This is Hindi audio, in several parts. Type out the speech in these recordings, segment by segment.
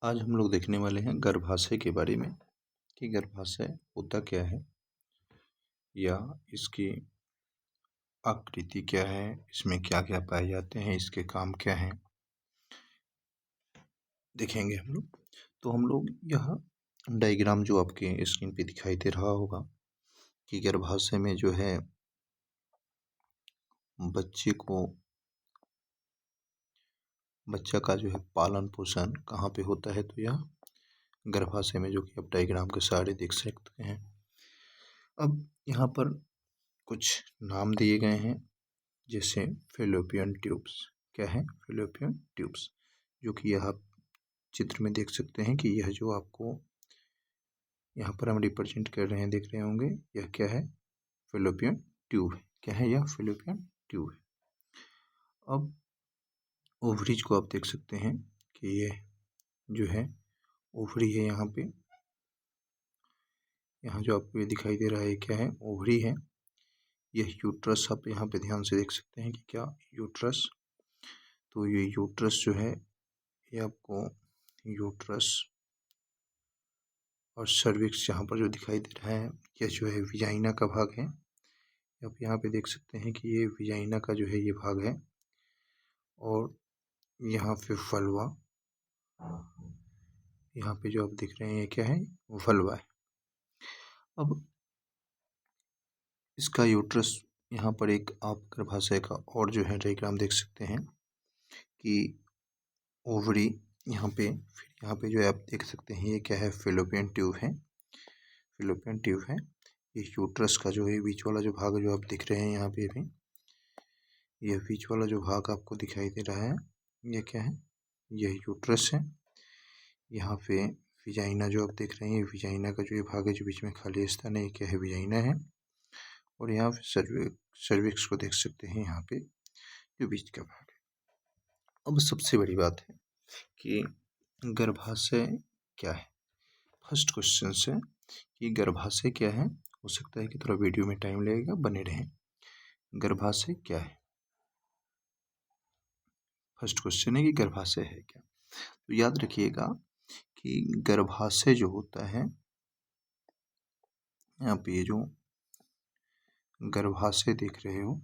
आज हम लोग देखने वाले हैं गर्भाशय के बारे में कि गर्भाशय होता क्या है या इसकी आकृति क्या है, इसमें क्या क्या पाए जाते हैं, इसके काम क्या हैं, देखेंगे हम लोग। तो हम लोग यह डायग्राम जो आपके स्क्रीन पे दिखाई दे रहा होगा कि गर्भाशय में जो है बच्चे को बच्चा का जो है पालन पोषण कहाँ पे होता है, तो यह गर्भाशय में, जो कि आप डायग्राम के सहारे देख सकते हैं। अब यहाँ पर कुछ नाम दिए गए हैं, जैसे फेलोपियन ट्यूब्स। क्या है? फेलोपियन ट्यूब्स, जो कि यह आप चित्र में देख सकते हैं कि यह जो आपको यहाँ पर हम रिप्रेजेंट कर रहे हैं, देख रहे होंगे, यह क्या है? फेलोपियन ट्यूब है। क्या है यह? फेलोपियन ट्यूब है। अब ओवरीज को आप देख सकते हैं कि यह जो है ओवरी है। यहाँ पे यहाँ जो आपको ये दिखाई दे रहा है, क्या है? ओवरी है। यह यूट्रस आप यहाँ पे ध्यान से देख सकते हैं कि क्या यूट्रस, तो ये यूट्रस जो है ये आपको यूट्रस और सर्विक्स यहाँ पर जो दिखाई दे रहा है, यह जो है विजाइना का भाग है। आप यहाँ पे देख सकते हैं कि ये विजाइना का जो है ये भाग है, और यहाँ पे वल्वा, यहाँ पे जो आप देख रहे हैं ये क्या है? वल्वा है। अब इसका यूट्रस, यहाँ पर एक आप गर्भाशय का और जो है डायग्राम देख सकते हैं कि ओवरी यहाँ पे, फिर यहाँ पे जो है आप देख सकते हैं ये क्या है? फेलोपियन ट्यूब है। फेलोपियन ट्यूब है। ये यूट्रस का जो है बीच वाला जो भाग जो आप दिख रहे हैं यहाँ पे भी, यह बीच वाला जो भाग आपको दिखाई दे रहा है, ये क्या है? यह यूट्रस है। यहाँ पे विजाइना जो आप देख रहे हैं, विजाइना का जो ये भाग है, जो बीच में खाली स्थान है, ये क्या है? विजाइना है। और यहाँ पे सर्विक्स को देख सकते हैं, यहाँ पे जो बीच का भाग है। अब सबसे बड़ी बात है कि गर्भाशय क्या है। फर्स्ट क्वेश्चन से कि गर्भाशय क्या है। हो सकता है कि थोड़ा वीडियो में टाइम लगेगा, बने रहें। गर्भाशय क्या है? फर्स्ट क्वेश्चन है कि गर्भाशय है क्या। तो याद रखिएगा कि गर्भाशय जो होता है, यहाँ पे ये जो गर्भाशय देख रहे हो,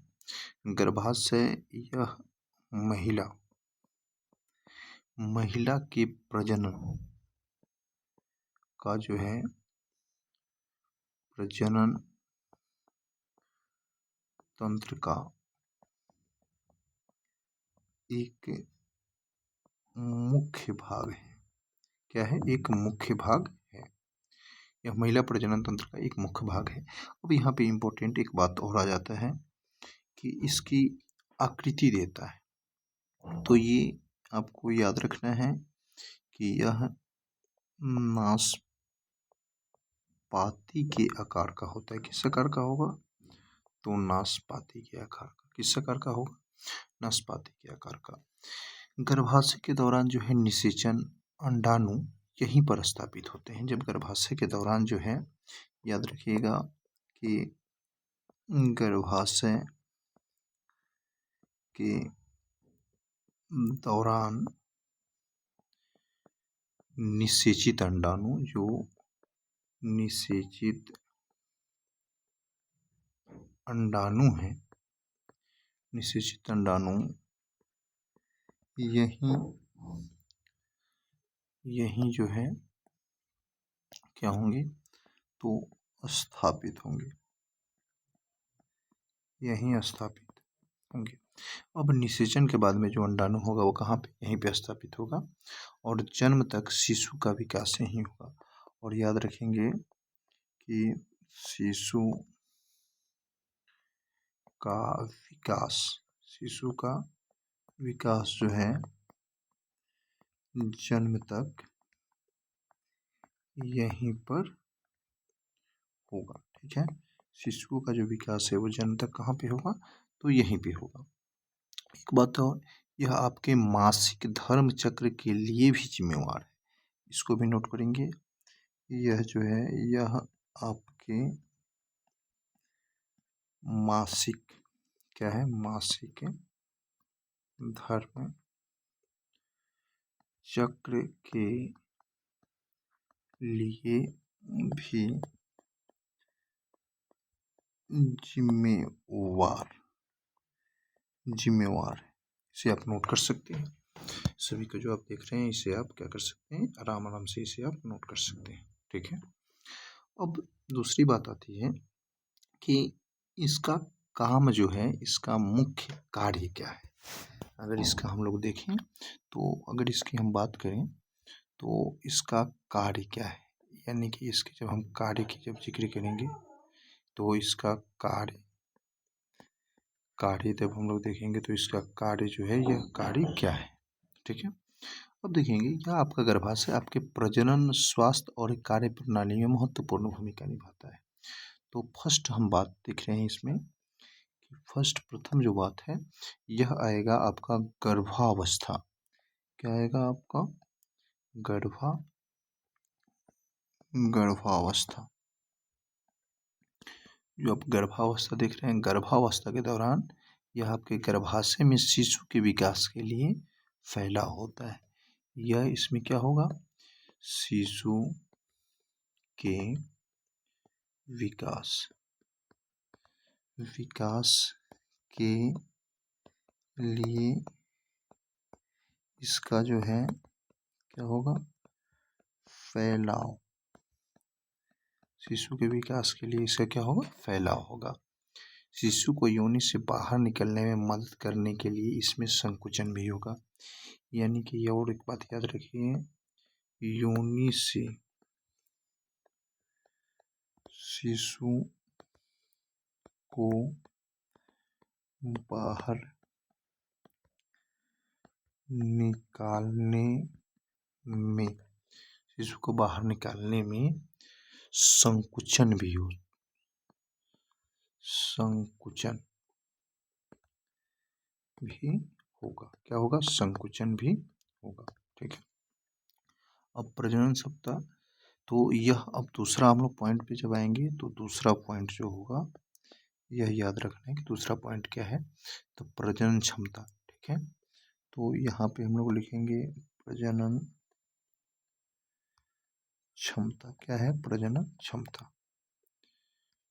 गर्भाशय यह महिला के प्रजनन का जो है प्रजनन तंत्र का एक मुख्य भाग है। क्या है? एक मुख्य भाग है। यह महिला प्रजनन तंत्र का एक मुख्य भाग है। अब यहाँ पे इम्पोर्टेंट एक बात और आ जाता है कि इसकी आकृति देता है। तो ये आपको याद रखना है कि यह नाशपाती के आकार का होता है। किस आकार का होगा? तो नाशपाती के आकार का। किस आकार का होगा? नाशपाती के आकार का। गर्भाशय के दौरान जो है निषेचन अंडाणु यहीं पर स्थापित होते हैं। जब गर्भाशय के दौरान जो है, याद रखिएगा कि गर्भाशय के दौरान निषेचित अंडाणु, जो निषेचित अंडाणु है, निषेचित अंडाणु यहीं जो है क्या होंगे? तो स्थापित होंगे, यहीं स्थापित होंगे। अब निषेचन के बाद में जो अंडाणु होगा वो कहाँ पे? यहीं पे स्थापित होगा, और जन्म तक शिशु का विकास यहीं होगा। और याद रखेंगे कि शिशु का विकास जो है जन्म तक यहीं पर होगा। ठीक है? शिशु का जो विकास है वो जन्म तक कहाँ पे होगा? तो यहीं पे होगा। एक बात और, यह आपके मासिक धर्म चक्र के लिए भी जिम्मेवार है। इसको भी नोट करेंगे। यह जो है, यह आपके मासिक, क्या है? मासिक धर्म चक्र के लिए भी जिम्मेवार है। इसे आप नोट कर सकते हैं। सभी को जो आप देख रहे हैं इसे आप क्या कर सकते हैं, आराम आराम से इसे आप नोट कर सकते हैं। ठीक है। अब दूसरी बात आती है कि इसका काम जो है, इसका मुख्य कार्य क्या है। अगर इसका हम लोग देखें तो अगर इसकी हम बात करें तो इसका कार्य क्या है, यानी कि इसके जब हम कार्य की जब जिक्र करेंगे तो इसका कार्य जब हम लोग देखेंगे तो इसका कार्य जो है, यह कार्य क्या है। ठीक है। अब देखेंगे यह आपका गर्भाशय आपके प्रजनन, स्वास्थ्य और कार्य प्रणाली में महत्वपूर्ण भूमिका निभाता है। तो फर्स्ट हम बात देख रहे हैं इसमें कि प्रथम जो बात है यह आएगा आपका गर्भावस्था। क्या आएगा आपका गर्भावस्था। जो आप गर्भावस्था देख रहे हैं, गर्भावस्था के दौरान यह आपके गर्भाशय में शिशु के विकास के लिए फैला होता है। यह इसमें क्या होगा, शिशु के विकास के लिए इसका जो है क्या होगा, फैलाव। शिशु के विकास के लिए इसका क्या होगा, फैलाव होगा। शिशु को योनि से बाहर निकलने में मदद करने के लिए इसमें संकुचन भी होगा। यानी कि और एक बात याद रखिए, योनि से शिशु को बाहर निकालने में संकुचन भी होगा। क्या होगा, संकुचन भी होगा। ठीक है। अब प्रजनन सप्ताह, तो यह अब दूसरा हम लोग पॉइंट पे जब आएंगे तो दूसरा पॉइंट जो होगा यह याद रखना है कि दूसरा पॉइंट क्या है, तो प्रजनन क्षमता। ठीक है। तो यहाँ पे हम लोग लिखेंगे प्रजनन क्षमता। क्या है, प्रजनन क्षमता।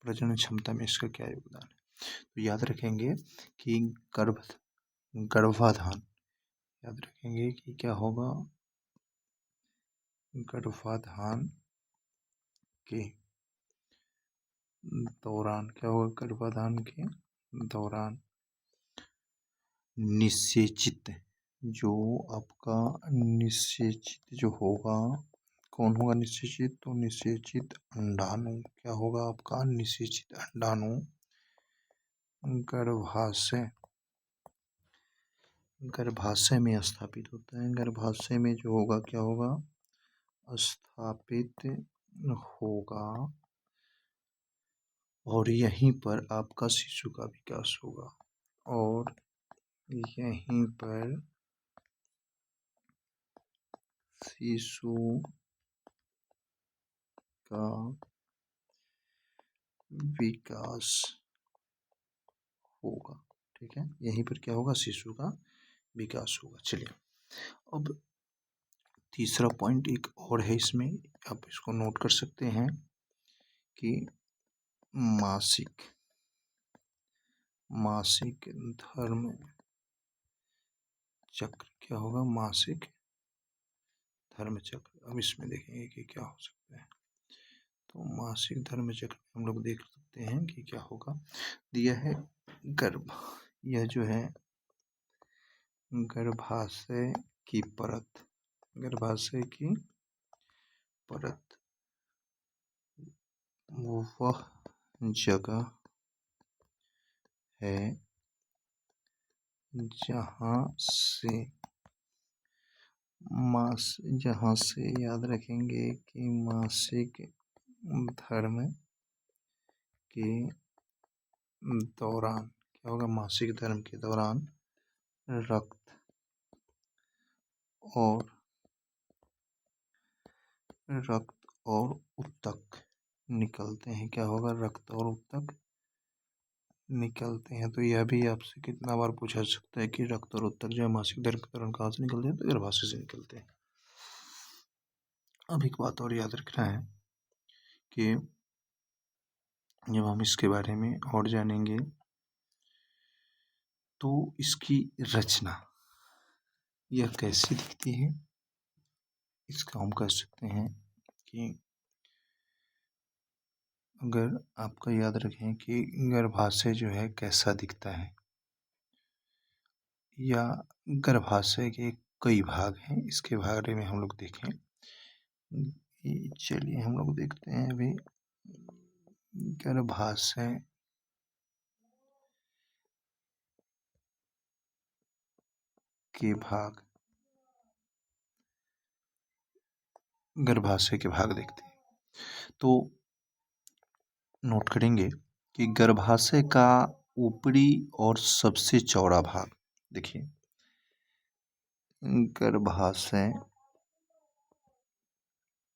प्रजनन क्षमता में इसका क्या योगदान है, तो याद रखेंगे कि गर्भाधान, याद रखेंगे कि क्या होगा, गर्भाधान के दौरान क्या होगा, गर्भाधान के दौरान निषेचित जो आपका निषेचित जो होगा, कौन होगा निषेचित, तो निषेचित अंडाणु। क्या होगा आपका, निषेचित अंडाणु गर्भाशय में स्थापित होता है। गर्भाशय में जो होगा क्या होगा, स्थापित होगा और यहीं पर आपका शिशु का विकास होगा। और यहीं पर शिशु का विकास होगा। ठीक है। यहीं पर क्या होगा, शिशु का विकास होगा। चलिए अब तीसरा पॉइंट एक और है इसमें, आप इसको नोट कर सकते हैं कि मासिक धर्म चक्र। क्या होगा, मासिक धर्म चक्र। अब इसमें देखेंगे कि क्या हो सकता है, तो मासिक धर्म चक्र हम लोग देख सकते हैं कि क्या होगा, दिया है यह जो है गर्भाशय की परत वह जगह है जहाँ से याद रखेंगे कि मासिक धर्म के दौरान क्या होगा, मासिक धर्म के दौरान रक्त और उत्तक निकलते हैं। क्या होगा, रक्त और उत्तक निकलते हैं। तो यह भी आपसे कितना बार पूछा सकता है कि रक्त और उत्तक जो है मासिक धर्म के दौरान कहाँ से निकलते हैं, तो गर्भाशय से निकलते हैं। अब एक बात और याद रखना है कि जब हम इसके बारे में और जानेंगे तो इसकी रचना यह कैसी दिखती है, इसका हम कह सकते हैं कि अगर आपका याद रखें कि गर्भाशय जो है कैसा दिखता है, या गर्भाशय के कई भाग हैं, इसके बारे में हम लोग देखें। चलिए हम लोग देखते हैं अभी गर्भाशय के भाग, गर्भाशय के भाग देखते हैं तो नोट करेंगे कि गर्भाशय का ऊपरी और सबसे चौड़ा भाग, देखिए गर्भाशय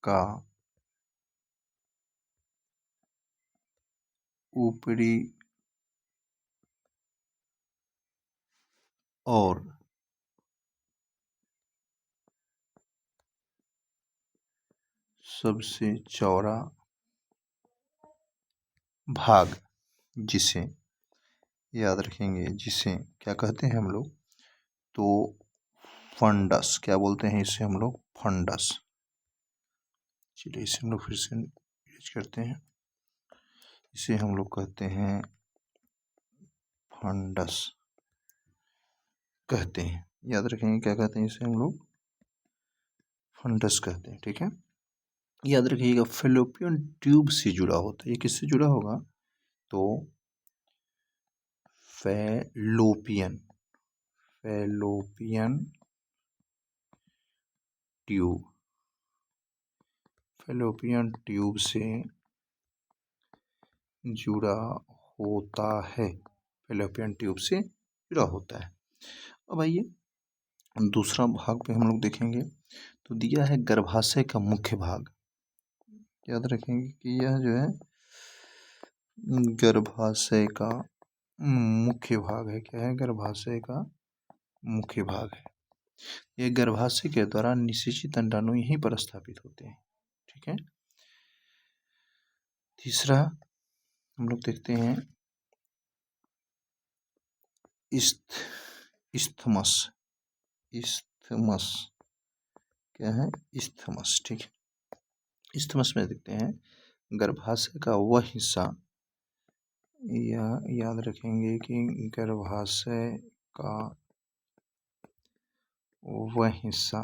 का ऊपरी और सबसे चौड़ा भाग, जिसे याद रखेंगे, जिसे क्या कहते हैं हम लोग, तो फंडस, क्या बोलते हैं इसे हम लोग, फंडस। चलिए इसे हम लोग फिर से यूज करते हैं, इसे हम लोग कहते हैं फंडस कहते हैं। याद रखेंगे क्या कहते हैं इसे हम लोग, फंडस कहते हैं। ठीक है, याद रखिएगा फेलोपियन ट्यूब से जुड़ा होता है। ये किससे जुड़ा होगा, तो फेलोपियन ट्यूब, फेलोपियन ट्यूब से जुड़ा होता है, फेलोपियन ट्यूब से जुड़ा होता है। अब आइए दूसरा भाग पे हम लोग देखेंगे, तो दिया है गर्भाशय का मुख्य भाग। याद रखेंगे कि यह जो है गर्भाशय का मुख्य भाग है। क्या है, गर्भाशय का मुख्य भाग है। ये गर्भाशय के द्वारा निषेचित अंडाणु यहीं पर स्थापित होते हैं। ठीक है, तीसरा हम लोग देखते हैं इस्थमस। इस्थमस क्या है, इस्थमस। ठीक है, इस्थमस में देखते हैं गर्भाशय का वह हिस्सा, या याद रखेंगे कि गर्भाशय का वह हिस्सा,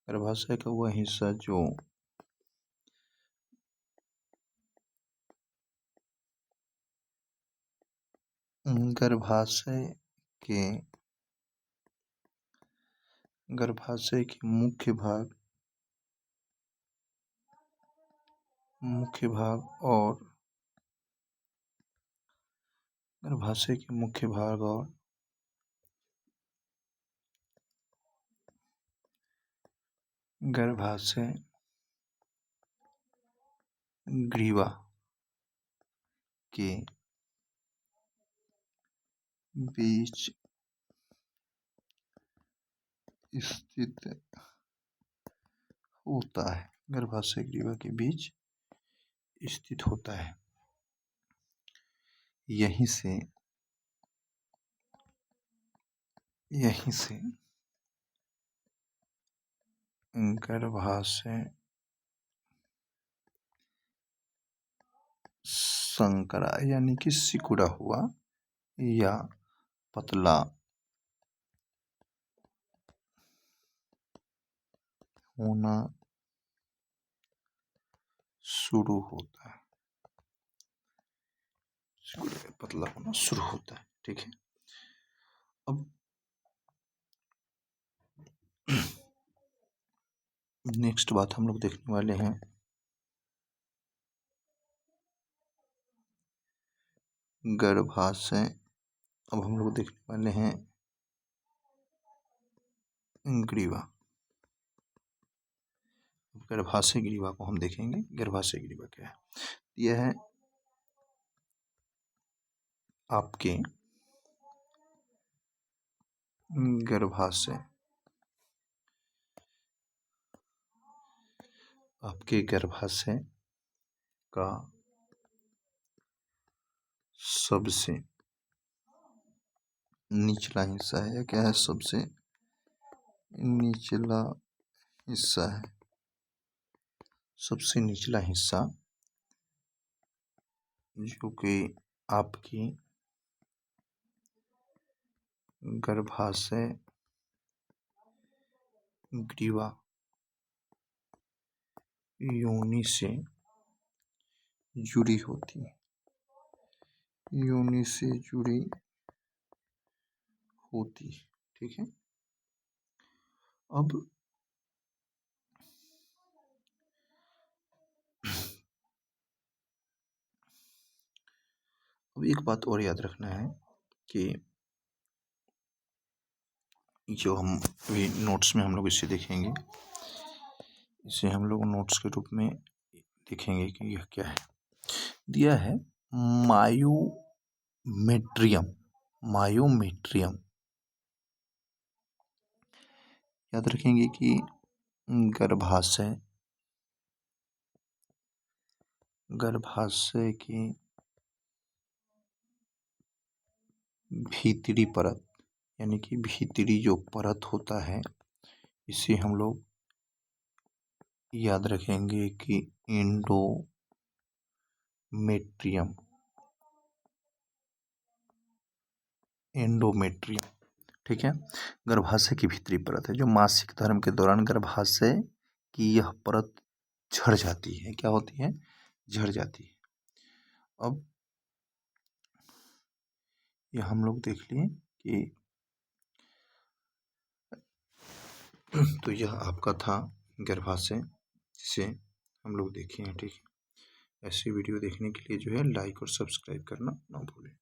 गर्भाशय का वह हिस्सा जो गर्भाशय के मुख्य भाग और गर्भाशय के मुख्य भाग और गर्भाशय ग्रीवा के बीच स्थित होता है, गर्भाशय ग्रीवा के बीच स्थित होता है। यहीं से गर्भाशय संकरा यानी कि सिकुड़ा हुआ या पतला होना शुरू होता है, पतला होना शुरू होता है। ठीक है, अब नेक्स्ट बात हम लोग देखने वाले हैं गर्भाशय। अब हम लोग देखने वाले हैं ग्रीवा। गर्भाशय ग्रीवा को हम देखेंगे, गर्भाशय ग्रीवा क्या है। यह है आपके गर्भाशय आपके गर्भाशय का सबसे निचला हिस्सा है। क्या है? सबसे निचला हिस्सा है। सबसे निचला हिस्सा जो कि आपकी गर्भाशय ग्रीवा योनि से जुड़ी होती है। योनि से जुड़ी होती है। ठीक है। अब एक बात और याद रखना है कि जो हम अभी नोट्स में हम लोग इसे देखेंगे, इसे हम लोग नोट्स के रूप में देखेंगे कि यह क्या है। दिया है मायोमेट्रियम। मायोमेट्रियम याद रखेंगे कि गर्भाशय की भीतरी परत, यानी कि भीतरी जो परत होता है, इसे हम लोग याद रखेंगे कि एंडोमेट्रियम। एंडोमेट्रियम। ठीक है। गर्भाशय की भीतरी परत है। जो मासिक धर्म के दौरान गर्भाशय की यह परत झड़ जाती है। क्या होती है? झड़ जाती है। अब यह हम लोग देख लिए कि तो यह आपका था गर्भाशय, जिसे हम लोग देखे हैं। ठीक है। ऐसी वीडियो देखने के लिए जो है लाइक और सब्सक्राइब करना ना भूलें।